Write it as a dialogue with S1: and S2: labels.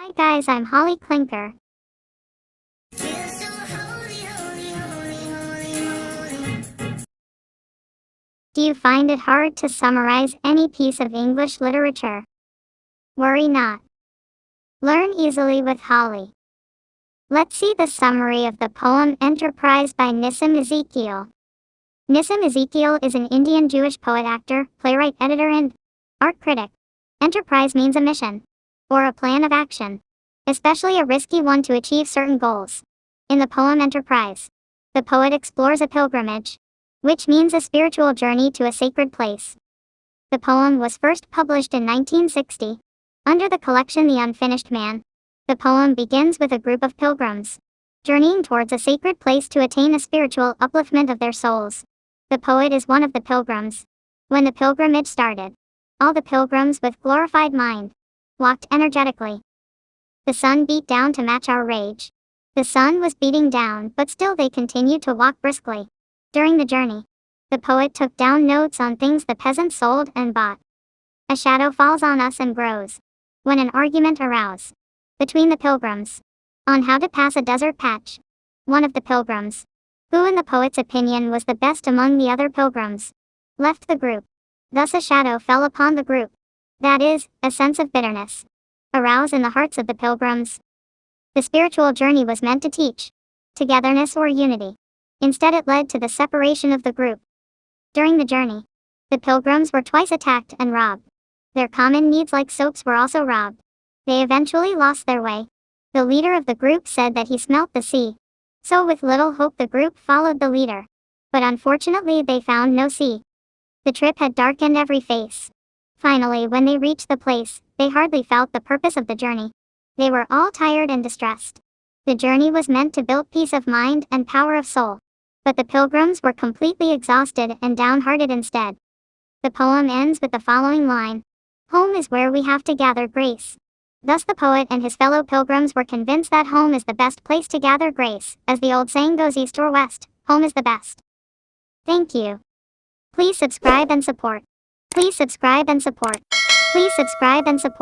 S1: Hi guys, I'm Hollie Clinker. Do you find it hard to summarize any piece of English literature? Worry not. Learn easily with Hollie. Let's see the summary of the poem Enterprise by Nissim Ezekiel. Nissim Ezekiel is an Indian Jewish poet, actor, playwright, editor, and art critic. Enterprise means a mission, or a plan of action, especially a risky one to achieve certain goals. In the poem Enterprise, the poet explores a pilgrimage, which means a spiritual journey to a sacred place. The poem was first published in 1960, under the collection The Unfinished Man. The poem begins with a group of pilgrims, journeying towards a sacred place to attain a spiritual upliftment of their souls. The poet is one of the pilgrims. When the pilgrimage started, all the pilgrims with glorified mind walked energetically. The sun beat down to match our rage. The sun was beating down, but still they continued to walk briskly. During the journey, the poet took down notes on things the peasants sold and bought. A shadow falls on us and grows, when an argument arose between the pilgrims on how to pass a desert patch. One of the pilgrims, who in the poet's opinion was the best among the other pilgrims, left the group. Thus a shadow fell upon the group. That is, a sense of bitterness aroused in the hearts of the pilgrims. The spiritual journey was meant to teach togetherness or unity. Instead it led to the separation of the group. During the journey, the pilgrims were twice attacked and robbed. Their common needs like soaps were also robbed. They eventually lost their way. The leader of the group said that he smelt the sea. So with little hope the group followed the leader. But unfortunately they found no sea. The trip had darkened every face. Finally, when they reached the place, they hardly felt the purpose of the journey. They were all tired and distressed. The journey was meant to build peace of mind and power of soul. But the pilgrims were completely exhausted and downhearted instead. The poem ends with the following line: "Home is where we have to gather grace." Thus the poet and his fellow pilgrims were convinced that home is the best place to gather grace. As the old saying goes, east or west, home is the best. Thank you. Please subscribe and support. Please subscribe and support. Please subscribe and support.